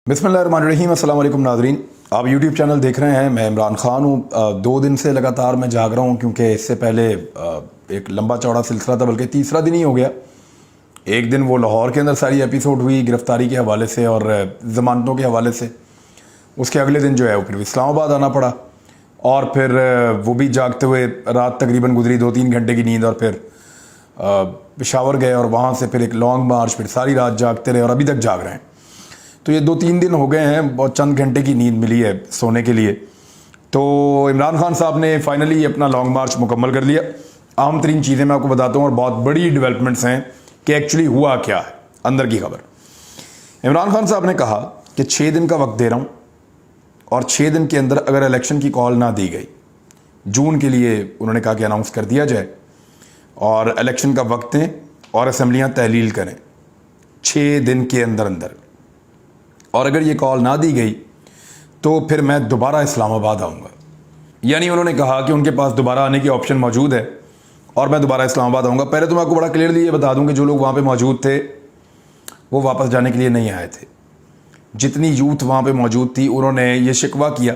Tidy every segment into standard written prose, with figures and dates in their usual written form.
बिस्मिल्लाहिर्रहमानिर्रहीम, अस्सलाम वालेकुम नाज़रीन। आप यूट्यूब चैनल देख रहे हैं। मैं इमरान खान हूँ। 2 दिन से लगातार मैं जाग रहा हूँ क्योंकि इससे पहले एक लंबा चौड़ा सिलसिला था, बल्कि तीसरा दिन ही हो गया। एक दिन वो लाहौर के अंदर सारी एपिसोड हुई गिरफ़्तारी के हवाले से और ज़मानतों के हवाले से। उसके अगले दिन जो है वो फिर इस्लामाबाद आना पड़ा और फिर वो भी जागते हुए रात तकरीबन गुजरी 2-3 घंटे की नींद, और फिर पेशावर गए और वहाँ से फिर एक लॉन्ग मार्च, फिर सारी रात जागते रहे और अभी तक जाग रहे हैं। तो ये 2-3 दिन हो गए हैं, बहुत चंद घंटे की नींद मिली है सोने के लिए। तो इमरान खान साहब ने फाइनली अपना लॉन्ग मार्च मुकम्मल कर लिया। अहम तरीन चीज़ें मैं आपको बताता हूँ और बहुत बड़ी डेवलपमेंट्स हैं कि एक्चुअली हुआ क्या है, अंदर की खबर। इमरान खान साहब ने कहा कि 6 दिन का वक्त दे रहा हूँ और 6 दिन के अंदर अगर इलेक्शन की कॉल ना दी गई, जून के लिए उन्होंने कहा कि अनाउंस कर दिया जाए और इलेक्शन का वक्त दें और असम्बलियाँ तहलील करें 6 दिन के अंदर अंदर, और अगर ये कॉल ना दी गई तो फिर मैं दोबारा इस्लामाबाद आऊँगा। यानी उन्होंने कहा कि उनके पास दोबारा आने की ऑप्शन मौजूद है और मैं दोबारा इस्लामाबाद आऊँगा। पहले तो मैं आपको बड़ा क्लियरली ये बता दूं कि जो लोग वहाँ पे मौजूद थे वो वापस जाने के लिए नहीं आए थे। जितनी यूथ वहाँ पे मौजूद थी उन्होंने ये शिकवा किया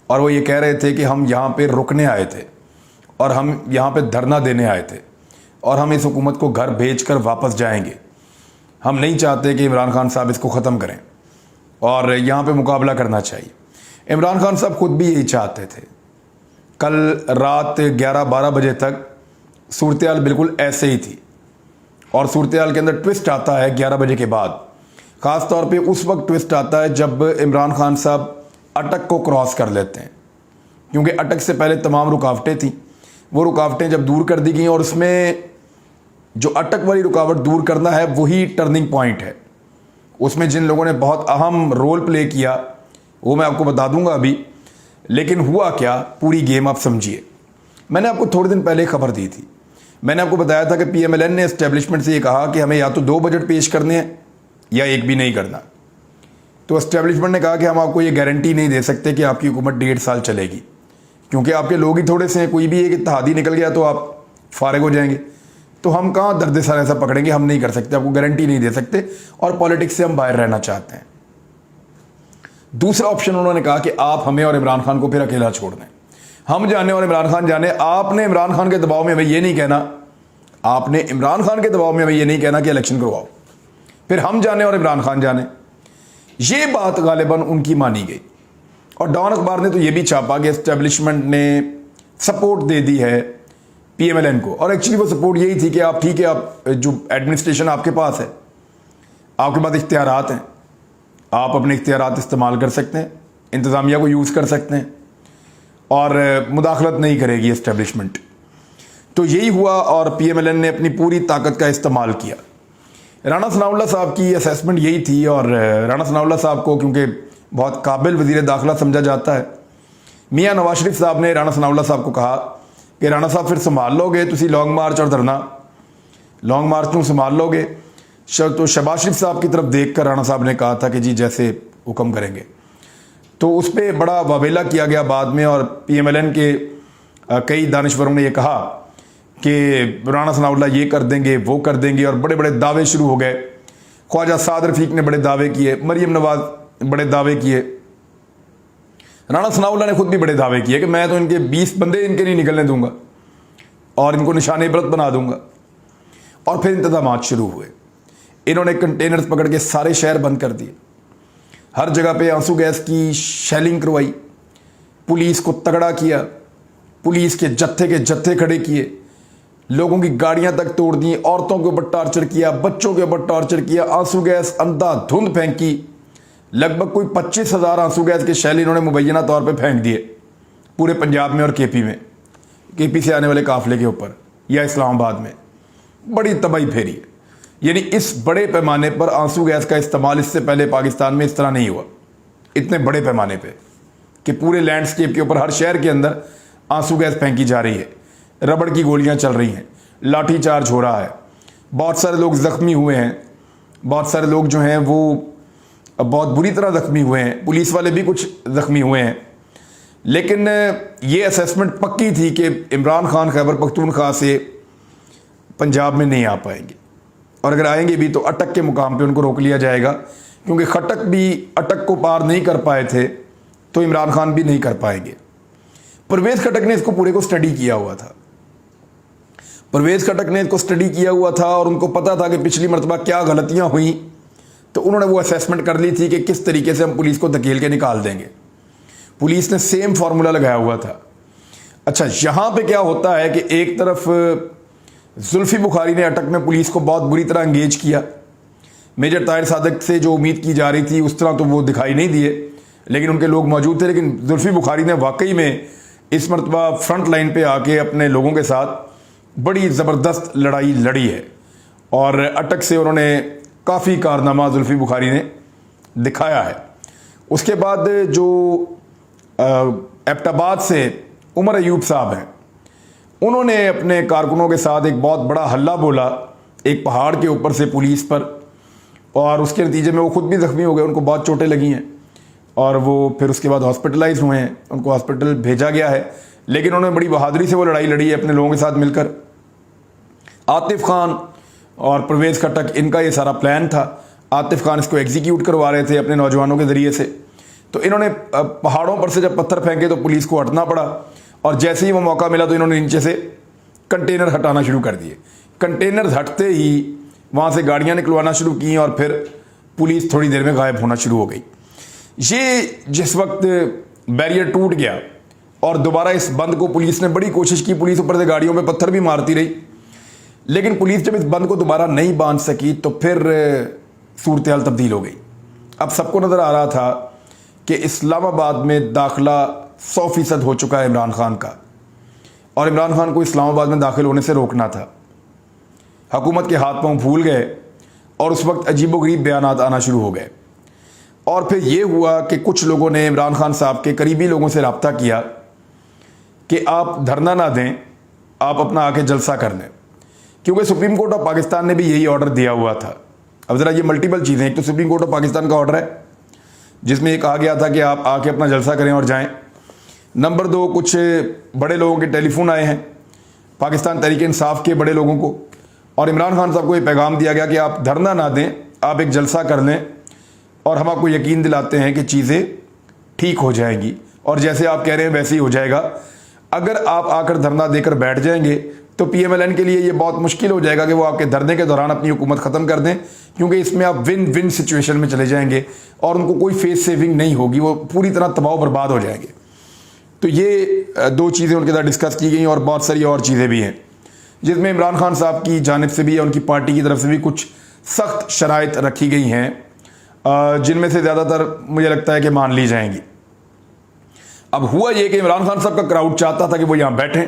और वो ये कह रहे थे कि हम यहाँ पर रुकने आए थे और हम यहाँ पर धरना देने आए थे और हम इस हुकूमत को घर भेज कर वापस जाएंगे। हम नहीं चाहते कि इमरान खान साहब इसको ख़त्म करें और यहाँ पे मुकाबला करना चाहिए। इमरान खान साहब खुद भी यही चाहते थे। कल रात 11-12 बजे तक सूरत-ए-हाल बिल्कुल ऐसे ही थी और सूरत-ए-हाल के अंदर ट्विस्ट आता है 11 बजे के बाद। ख़ास तौर पे उस वक्त ट्विस्ट आता है जब इमरान खान साहब अटक को क्रॉस कर लेते हैं, क्योंकि अटक से पहले तमाम रुकावटें थीं। वो रुकावटें जब दूर कर दी गई और उसमें जो अटक वाली रुकावट दूर करना है वही टर्निंग पॉइंट है। उसमें जिन लोगों ने बहुत अहम रोल प्ले किया वो मैं आपको बता दूंगा अभी, लेकिन हुआ क्या पूरी गेम आप समझिए। मैंने आपको थोड़े दिन पहले खबर दी थी। मैंने आपको बताया था कि PMLN ने एस्टेब्लिशमेंट से ये कहा कि हमें या तो 2 बजट पेश करने हैं या एक भी नहीं करना। तो एस्टेब्लिशमेंट ने कहा कि हम आपको ये गारंटी नहीं दे सकते कि आपकी हुकूमत 1.5 साल चलेगी, क्योंकि आपके लोग ही थोड़े से हैं। कोई भी एक इत्तेहादी निकल गया तो आप फारिग हो जाएंगे। तो हम कहाँ दर्द सर ऐसा पकड़ेंगे, हम नहीं कर सकते, आपको गारंटी नहीं दे सकते और पॉलिटिक्स से हम बाहर रहना चाहते हैं। दूसरा ऑप्शन उन्होंने कहा कि आप हमें और इमरान खान को फिर अकेला छोड़ दें, हम जाने और इमरान खान जाने। आपने इमरान खान के दबाव में हमें ये नहीं कहना, आपने इमरान खान के दबाव में हमें ये नहीं कहना कि इलेक्शन करवाओ, फिर हम जाने और इमरान खान जाने। ये बात गालिबन उनकी मानी गई और डॉन अखबार ने तो ये भी छापा कि एस्टेब्लिशमेंट ने सपोर्ट दे दी है PMLN को। और एक्चुअली वो सपोर्ट यही थी कि आप ठीक है, आप जो एडमिनिस्ट्रेशन आपके पास है, आपके पास इख्तियारात हैं, आप अपने इख्तियारात इस्तेमाल कर सकते हैं, इंतज़ामिया को यूज़ कर सकते हैं और मुदाखलत नहीं करेगी एस्टेब्लिशमेंट। तो यही हुआ और PMLN ने अपनी पूरी ताकत का इस्तेमाल किया। राना सनाउल्लाह साहब की असेसमेंट यही थी और राना सनाउल्लाह साहब को क्योंकि बहुत काबिल वज़ीर दाखिला समझा जाता है, मियाँ नवाज शरीफ साहब ने राना सनाउल्लाह साहब को कहा कि राना साहब फिर संभाल लोगे तुसी लॉन्ग मार्च और धरना, लॉन्ग मार्च तुम संभाल लोगे। तो शहबाज शरीफ साहब की तरफ देख कर राना साहब ने कहा था कि जी जैसे हुक्म करेंगे। तो उस पर बड़ा वावेला किया गया बाद में और PMLN के कई दानिश्वरों ने यह कहा कि राना सनाउल्लाह ये कर देंगे वो कर देंगे और बड़े बड़े दावे शुरू हो गए। ख्वाजा साद रफीक ने बड़े दावे किए, मरियम नवाज बड़े दावे किए, राना सनाउल्लाह ने खुद भी बड़े दावे किए कि मैं तो इनके 20 बंदे इनके नहीं निकलने दूंगा और इनको निशाने इबरत बना दूंगा। और फिर इंतजामात शुरू हुए। इन्होंने कंटेनर्स पकड़ के सारे शहर बंद कर दिए, हर जगह पे आंसू गैस की शेलिंग करवाई, पुलिस को तगड़ा किया, पुलिस के जत्थे खड़े किए, लोगों की गाड़ियां तक तोड़ दी, औरतों के ऊपर टॉर्चर किया, बच्चों के ऊपर टॉर्चर किया, आंसू गैस अंधाधुंध फेंकी। लगभग कोई 25,000 आंसू गैस के शैल इन्होंने मुबैना तौर पे फेंक दिए पूरे पंजाब में और KP में, KP से आने वाले काफिले के ऊपर या इस्लामाबाद में। बड़ी तबाही फेरी है। यानी इस बड़े पैमाने पर आंसू गैस का इस्तेमाल इससे पहले पाकिस्तान में इस तरह नहीं हुआ, इतने बड़े पैमाने पे कि पूरे लैंडस्केप के ऊपर हर शहर के अंदर आंसू गैस फेंकी जा रही है, रबड़ की गोलियां चल रही हैं, लाठी चार्ज हो रहा है, बहुत सारे लोग ज़ख्मी हुए हैं, बहुत सारे लोग जो हैं वो बहुत बुरी तरह ज़ख्मी हुए हैं, पुलिस वाले भी कुछ ज़ख्मी हुए हैं। लेकिन ये असेसमेंट पक्की थी कि इमरान खान खैबर पख्तूनख्वा से पंजाब में नहीं आ पाएंगे और अगर आएंगे भी तो अटक के मुकाम पे उनको रोक लिया जाएगा क्योंकि खट्टक भी अटक को पार नहीं कर पाए थे तो इमरान खान भी नहीं कर पाएंगे। परवेज़ खट्टक ने इसको पूरे को स्टडी किया हुआ था। परवेज़ खट्टक ने इसको स्टडी किया हुआ था और उनको पता था कि पिछली मरतबा क्या गलतियां हुई, तो उन्होंने वो असेसमेंट कर ली थी कि किस तरीके से हम पुलिस को धकेल के निकाल देंगे। पुलिस ने सेम फार्मूला लगाया हुआ था। अच्छा, यहाँ पे क्या होता है कि एक तरफ जुल्फी बुखारी ने अटक में पुलिस को बहुत बुरी तरह एंगेज किया। मेजर ताहिर सादिक से जो उम्मीद की जा रही थी उस तरह तो वो दिखाई नहीं दिए, लेकिन उनके लोग मौजूद थे। लेकिन जुल्फी बुखारी ने वाकई में इस मरतबा फ्रंट लाइन पे आके अपने लोगों के साथ बड़ी ज़बरदस्त लड़ाई लड़ी है और अटक से उन्होंने काफ़ी कारनामा जुल्फी बुखारी ने दिखाया है। उसके बाद जो एबटाबाद से उमर अयूब साहब हैं, उन्होंने अपने कारकुनों के साथ एक बहुत बड़ा हल्ला बोला एक पहाड़ के ऊपर से पुलिस पर, और उसके नतीजे में वो खुद भी ज़ख्मी हो गए, उनको बहुत चोटें लगी हैं और वो फिर उसके बाद हॉस्पिटलाइज हुए हैं, उनको हॉस्पिटल भेजा गया है। लेकिन उन्होंने बड़ी बहादुरी से वो लड़ाई लड़ी है अपने लोगों के साथ मिलकर। आतिफ खान और परवेज़ खट्टक, इनका ये सारा प्लान था। आतिफ खान इसको एग्जीक्यूट करवा रहे थे अपने नौजवानों के ज़रिए से। तो इन्होंने पहाड़ों पर से जब पत्थर फेंके तो पुलिस को हटना पड़ा, और जैसे ही वो मौका मिला तो इन्होंने नीचे से कंटेनर हटाना शुरू कर दिए। कंटेनर हटते ही वहाँ से गाड़ियाँ निकलवाना शुरू की और फिर पुलिस थोड़ी देर में गायब होना शुरू हो गई। ये जिस वक्त बैरियर टूट गया और दोबारा इस बंद को पुलिस ने बड़ी कोशिश की, पुलिस ऊपर से गाड़ियों पे पत्थर भी मारती रही, लेकिन पुलिस जब इस बंद को दोबारा नहीं बांध सकी तो फिर सूरत हाल तब्दील हो गई। अब सबको नज़र आ रहा था कि इस्लामाबाद में दाखिला 100% हो चुका है इमरान खान का, और इमरान खान को इस्लामाबाद में दाखिल होने से रोकना था। हुकूमत के हाथ पांव फूल गए और उस वक्त अजीबोगरीब बयानात आना शुरू हो गए। और फिर ये हुआ कि कुछ लोगों ने इमरान खान साहब के करीबी लोगों से रब्ता किया कि आप धरना ना दें, आप अपना आके जलसा कर लें, क्योंकि सुप्रीम कोर्ट ऑफ पाकिस्तान ने भी यही ऑर्डर दिया हुआ था। अब ज़रा ये मल्टीपल चीज़ें, एक तो सुप्रीम कोर्ट ऑफ पाकिस्तान का ऑर्डर है जिसमें ये कहा गया था कि आप आके अपना जलसा करें और जाएं। नंबर 2, कुछ बड़े लोगों के टेलीफोन आए हैं पाकिस्तान तहरीक इंसाफ के बड़े लोगों को, और इमरान खान साहब को ये पैगाम दिया गया कि आप धरना ना दें, आप एक जलसा कर लें और हम आपको यकीन दिलाते हैं कि चीज़ें ठीक हो जाएंगी, और जैसे आप कह रहे हैं वैसे ही हो जाएगा। अगर आप आकर धरना देकर बैठ जाएंगे तो PMLN के लिए ये बहुत मुश्किल हो जाएगा कि वो आपके धरने के दौरान अपनी हुकूमत ख़त्म कर दें, क्योंकि इसमें आप विन विन सिचुएशन में चले जाएंगे और उनको कोई फेस सेविंग नहीं होगी, वो पूरी तरह तबाह बर्बाद हो जाएंगे। तो ये 2 चीज़ें उनके साथ डिस्कस की गई और बहुत सारी और चीज़ें भी हैं जिसमें इमरान खान साहब की जानिब से भी या उनकी पार्टी की तरफ से भी कुछ सख्त शराइत रखी गई हैं, जिनमें से ज़्यादातर मुझे लगता है कि मान ली जाएंगी। अब हुआ ये कि इमरान खान साहब का क्राउड चाहता था कि वो यहाँ बैठें,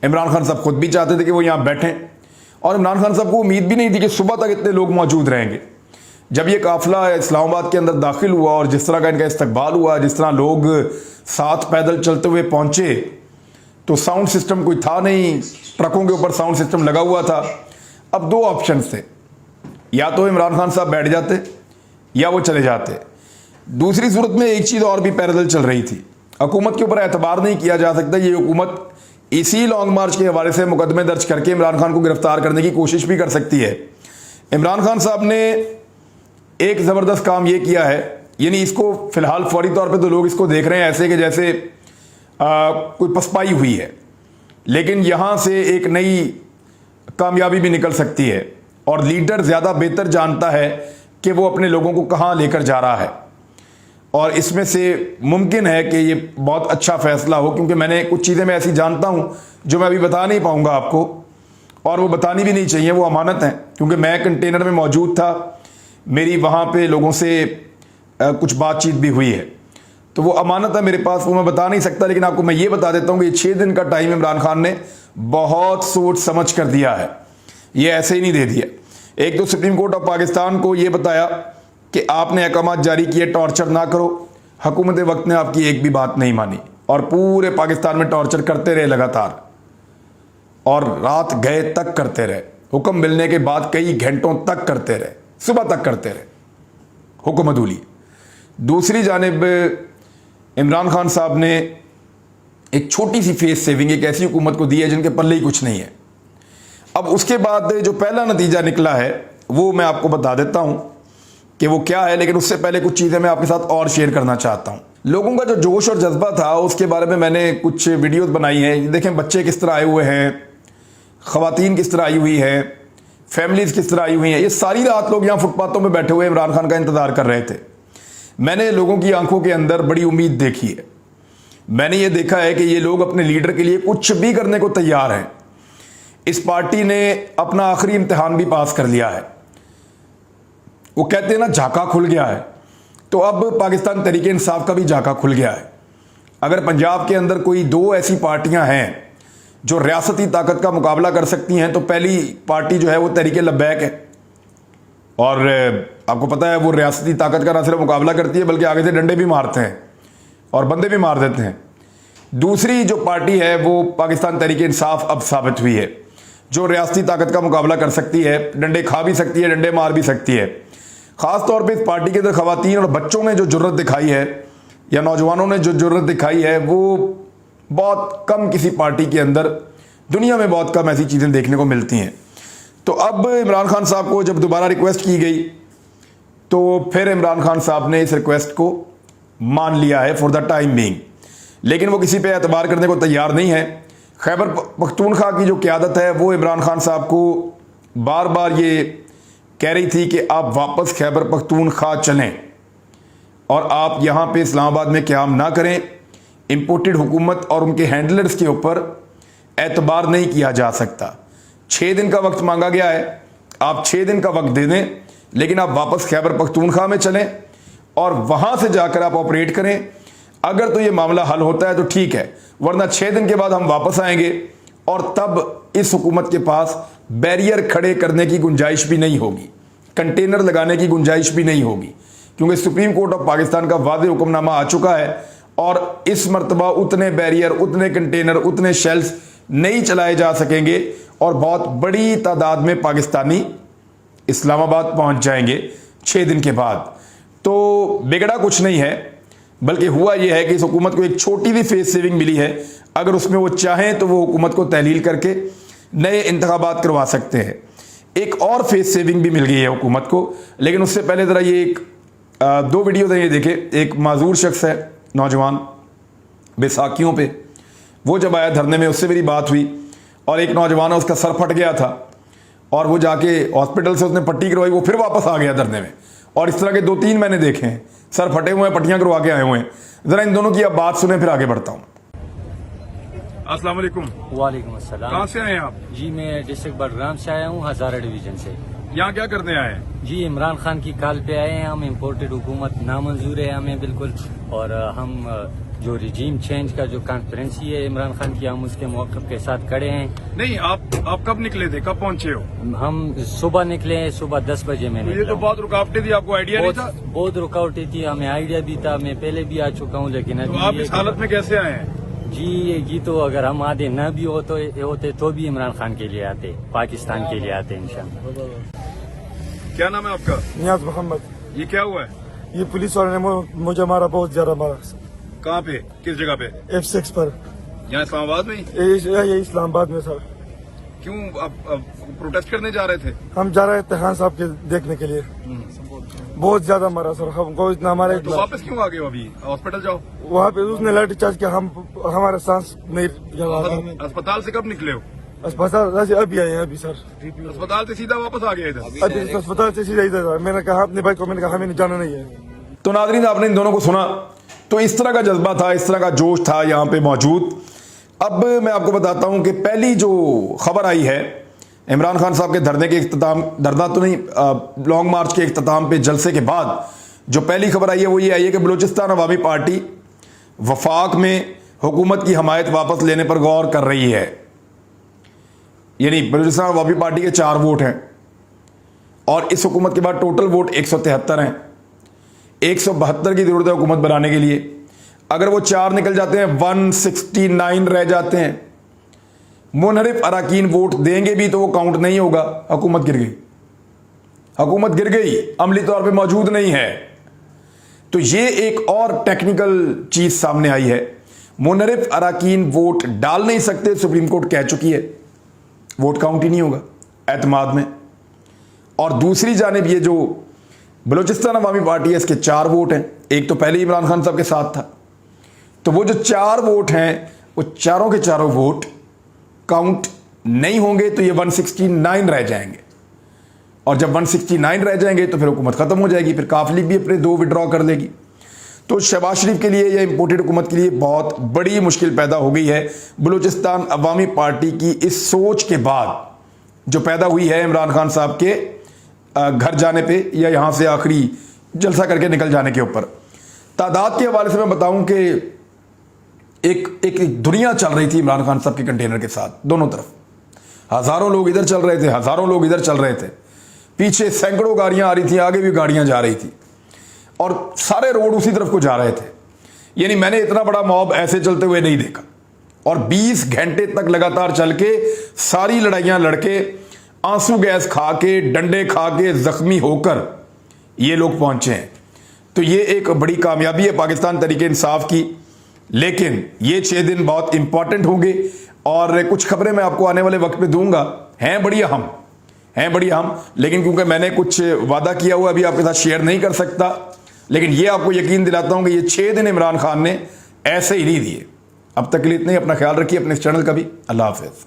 इमरान खान साहब खुद भी चाहते थे कि वो यहाँ बैठें, और इमरान खान साहब को उम्मीद भी नहीं थी कि सुबह तक इतने लोग मौजूद रहेंगे। जब ये काफिला इस्लामाबाद के अंदर दाखिल हुआ और जिस तरह का इनका इस्तकबाल हुआ, जिस तरह लोग साथ पैदल चलते हुए पहुँचे, तो साउंड सिस्टम कोई था नहीं, ट्रकों के ऊपर साउंड सिस्टम लगा हुआ था। अब 2 ऑप्शन थे, या तो इमरान खान साहब बैठ जाते या वो चले जाते। दूसरी सूरत में एक चीज़ और भी पैरेलल चल रही थी, हुकूमत के ऊपर एतबार नहीं किया जा सकता। ये हुकूमत इसी लॉन्ग मार्च के हवाले से मुकदमे दर्ज करके इमरान खान को गिरफ्तार करने की कोशिश भी कर सकती है। इमरान खान साहब ने एक ज़बरदस्त काम ये किया है, यानी इसको फ़िलहाल फौरी तौर पे तो लोग इसको देख रहे हैं ऐसे कि जैसे कोई पसपाई हुई है, लेकिन यहाँ से एक नई कामयाबी भी निकल सकती है, और लीडर ज़्यादा बेहतर जानता है कि वो अपने लोगों को कहाँ लेकर जा रहा है, और इसमें से मुमकिन है कि ये बहुत अच्छा फ़ैसला हो, क्योंकि मैंने कुछ चीज़ें मैं ऐसी जानता हूँ जो मैं अभी बता नहीं पाऊँगा आपको, और वो बतानी भी नहीं चाहिए, वो अमानत हैं, क्योंकि मैं कंटेनर में मौजूद था, मेरी वहाँ पे लोगों से कुछ बातचीत भी हुई है, तो वो अमानत है मेरे पास, वो मैं बता नहीं सकता। लेकिन आपको मैं ये बता देता हूँ कि 6 दिन का टाइम इमरान खान ने बहुत सोच समझ कर दिया है, ये ऐसे ही नहीं दे दिया। एक तो सुप्रीम कोर्ट ऑफ पाकिस्तान को ये बताया कि आपने अहकाम जारी किए टॉर्चर ना करो, हुकूमत वक्त ने आपकी एक भी बात नहीं मानी और पूरे पाकिस्तान में टॉर्चर करते रहे लगातार, और रात गए तक करते रहे, हुक्म मिलने के बाद कई घंटों तक करते रहे, सुबह तक करते रहे, हुक्म अदूली। दूसरी जानिब इमरान खान साहब ने एक छोटी सी फेस सेविंग एक ऐसी हुकूमत को दी है जिनके पल्ले ही कुछ नहीं है। अब उसके बाद जो पहला नतीजा निकला है वो मैं आपको बता देता हूँ कि वो क्या है, लेकिन उससे पहले कुछ चीज़ें मैं आपके साथ और शेयर करना चाहता हूँ। लोगों का जो जोश और जज्बा था उसके बारे में मैंने कुछ वीडियोस बनाई हैं। देखें बच्चे किस तरह आए हुए हैं, ख़वातीन किस तरह आई हुई है, फैमिलीज़ किस तरह आई हुई हैं। ये सारी रात लोग यहाँ फुटपाथों में बैठे हुए इमरान खान का इंतज़ार कर रहे थे। मैंने लोगों की आंखों के अंदर बड़ी उम्मीद देखी है। मैंने ये देखा है कि ये लोग अपने लीडर के लिए कुछ भी करने को तैयार हैं। इस पार्टी ने अपना आखिरी इम्तिहान भी पास कर लिया है। वो कहते हैं ना झाका खुल गया है, तो अब पाकिस्तान तहरीक इंसाफ का भी झाका खुल गया है। अगर पंजाब के अंदर कोई दो ऐसी पार्टियां हैं जो रियासती ताकत का मुकाबला कर सकती हैं, तो पहली पार्टी जो है वो तहरीक लब्बैक है। और आपको पता है वो रियासती ताकत का ना सिर्फ मुकाबला करती है बल्कि आगे से डंडे भी मारते हैं और बंदे भी मार देते हैं। दूसरी जो पार्टी है वो पाकिस्तान तहरीक इंसाफ अब साबित हुई है, जो रियासती ताकत का मुकाबला कर सकती है, डंडे खा भी सकती है, डंडे मार भी सकती है। ख़ास तौर पे इस पार्टी के अंदर ख़वातीन और बच्चों ने जो जुर्रत दिखाई है या नौजवानों ने जो जुर्रत दिखाई है वो बहुत कम किसी पार्टी के अंदर, दुनिया में बहुत कम ऐसी चीज़ें देखने को मिलती हैं। तो अब इमरान खान साहब को जब दोबारा रिक्वेस्ट की गई तो फिर इमरान खान साहब ने इस रिक्वेस्ट को मान लिया है फॉर द टाइम बीइंग, लेकिन वो किसी पे एतबार करने को तैयार नहीं है। खैबर पख्तूनख्वा की जो क़यादत है वो इमरान खान साहब को बार बार ये कह रही थी कि आप वापस खैबर पख्तूनख्वा चलें और आप यहाँ पे इस्लामाबाद में क़याम ना करें। इम्पोर्टेड हुकूमत और उनके हैंडलर्स के ऊपर एतबार नहीं किया जा सकता। 6 दिन का वक्त मांगा गया है, आप 6 दिन का वक्त दे दें, लेकिन आप वापस खैबर पख्तूनख्वा में चलें और वहाँ से जाकर आप ऑपरेट करें। अगर तो ये मामला हल होता है तो ठीक है, वरना 6 दिन के बाद हम वापस आएंगे और तब इस हुकूमत के पास बैरियर खड़े करने की गुंजाइश भी नहीं होगी, कंटेनर लगाने की गुंजाइश भी नहीं होगी, क्योंकि सुप्रीम कोर्ट ऑफ पाकिस्तान का वाज़ेह हुक्मनामा आ चुका है और इस मरतबा उतने बैरियर, उतने कंटेनर, उतने शेल्स नहीं चलाए जा सकेंगे और बहुत बड़ी तादाद में पाकिस्तानी इस्लामाबाद पहुंच जाएंगे 6 दिन के बाद। तो बिगड़ा कुछ नहीं है, बल्कि हुआ यह है कि इस हुकूमत को एक छोटी सी फेस सेविंग मिली है। अगर उसमें वो चाहें तो वो हुकूमत को तहलील करके नए इंतखाबात करवा सकते हैं। एक और फेस सेविंग भी मिल गई है हुकूमत को, लेकिन उससे पहले ज़रा ये दो वीडियो ये देखें। एक माजूर शख्स है, नौजवान, बैसाखियों पे वो जब आया धरने में, उससे मेरी बात हुई और एक नौजवान है उसका सर फट गया था और वो जाके हॉस्पिटल से उसने पट्टी करवाई, वो फिर वापस आ गया धरने में। और इस तरह के 2-3 मैंने देखे हैं, सर फटे हुए हैं, पट्टियां करवा के आए हुए हैं। ज़रा इन दोनों की अब बात सुने फिर आगे बढ़ता हूँ। अस्सलाम वालेकुम। वालेकुम अस्सलाम। कहाँ से आए हैं आप? जी मैं डिस्ट्रिक्ट बडगाम से आया हूँ, हजारा डिवीजन से। यहाँ क्या करने आए हैं? जी इमरान खान की कॉल पे आए हैं हम। इम्पोर्टेड हुकूमत नामंजूर है हमें बिल्कुल, और हम जो रिजीम चेंज का जो कॉन्फ्रेंसी है इमरान खान की, हम उसके मौक़िफ़ के साथ खड़े हैं। नहीं, आप कब निकले थे, कब पहुंचे हो? हम सुबह निकले हैं, सुबह 10 बजे में। ये तो बहुत रुकावटें थी, आपको आइडिया नहीं था? बहुत रुकावटें थी, हमें आइडिया भी था, मैं पहले भी आ चुका हूँ, लेकिन तो आप इस हालत में कैसे आए हैं? जी ये तो अगर हम आधे न भी होते तो भी इमरान खान के लिए आते, पाकिस्तान के लिए आते इंशाअल्लाह। क्या नाम है आपका? नियाज मोहम्मद। ये क्या हुआ है? ये पुलिस वाले ने मुझे मारा, बहुत ज्यादा मारा। कहाँ पे, किस जगह पे? F6 पर, यहाँ इस्लामाबाद में ही? ये इस्लामाबाद में सर। क्यों आप प्रोटेस्ट करने जा रहे थे? हम जा रहे थे खान साहब के देखने के लिए। बहुत ज्यादा मारा सर, हमको इतना मारा। तो वापस क्यों आ गए हो? अभी हॉस्पिटल जाओ। वहाँ पे उसने लाठी चार्ज किया, हमारा सांस नहीं। अस्पताल से कब निकले हो? अस्पताल से अभी आए हैं, अभी सर। अस्पताल से सीधा वापस आ गए इधर? अभी अस्पताल से सीधा इधर। मैंने कहा अपने भाई को, मैंने कहा हमें जाना नहीं है। तो नाज़रीन, आपने इन दोनों को सुना, तो इस तरह का जज्बा था, इस तरह का जोश था यहाँ पे मौजूद। अब मैं आपको बताता हूँ कि पहली जो खबर आई है इमरान खान साहब के धरने के इख्तिताम, धरना तो नहीं, लॉन्ग मार्च के इख्तिताम पे जलसे के बाद जो पहली खबर आई है वो ये आई है कि बलूचिस्तान अवामी पार्टी वफाक में हुकूमत की हमायत वापस लेने पर गौर कर रही है। यानी बलूचिस्तान अवामी पार्टी के 4 वोट हैं और इस हुकूमत के बाद टोटल वोट 173 हैं। 172 की जरूरत है हुकूमत बनाने के लिए। अगर वो 4 निकल जाते हैं, 169 रह जाते हैं। मुनहरिफ अराकीन वोट देंगे भी तो वो काउंट नहीं होगा। हुकूमत गिर गई, हुकूमत गिर गई, अमली तौर पे मौजूद नहीं है। तो ये एक और टेक्निकल चीज सामने आई है। मुनहरिफ अराकीन वोट डाल नहीं सकते, सुप्रीम कोर्ट कह चुकी है, वोट काउंट ही नहीं होगा एतमाद में। और दूसरी जानिब ये जो बलूचिस्तान अवामी पार्टी है, इसके 4 वोट हैं। एक तो पहले इमरान खान साहब के साथ था, तो वो जो 4 वोट हैं वो चारों के चारों वोट काउंट नहीं होंगे, तो ये 169 रह जाएंगे। और जब 169 रह जाएंगे तो फिर हुकूमत खत्म हो जाएगी, फिर काफ लीग भी अपने 2 विड्रॉ कर लेगी। तो शहबाज शरीफ के लिए या इंपोर्टेड हुकूमत के लिए बहुत बड़ी मुश्किल पैदा हो गई है। बलूचिस्तान अवामी पार्टी की इस सोच के बाद जो पैदा हुई है इमरान खान साहब के घर जाने पे या यहाँ से आखिरी जलसा करके निकल जाने के ऊपर। तादाद के हवाले से मैं बताऊं कि एक दुनिया चल रही थी इमरान खान साहब के कंटेनर के साथ, दोनों तरफ हज़ारों लोग इधर चल रहे थे, हज़ारों लोग इधर चल रहे थे, पीछे सैकड़ों गाड़ियां आ रही थी, आगे भी गाड़ियां जा रही थी और सारे रोड उसी तरफ को जा रहे थे। यानी मैंने इतना बड़ा मॉब ऐसे चलते हुए नहीं देखा। और 20 घंटे तक लगातार चल के सारी लड़ाइयां लड़के, आंसू गैस खा के, डंडे खा के, जख्मी होकर ये लोग पहुंचे हैं। तो ये एक बड़ी कामयाबी है पाकिस्तान तरीके इंसाफ की। लेकिन ये 6 दिन बहुत इंपॉर्टेंट होंगे और कुछ खबरें मैं आपको आने वाले वक्त में दूंगा, हैं बड़ी अहम, लेकिन क्योंकि मैंने कुछ वादा किया हुआ अभी आपके साथ शेयर नहीं कर सकता। लेकिन ये आपको यकीन दिलाता हूं कि ये 6 दिन इमरान खान ने ऐसे ही नहीं दिए। अब तक के लिए इतने ही। अपना ख्याल रखिए, अपने इस चैनल का भी। अल्लाह हाफिज।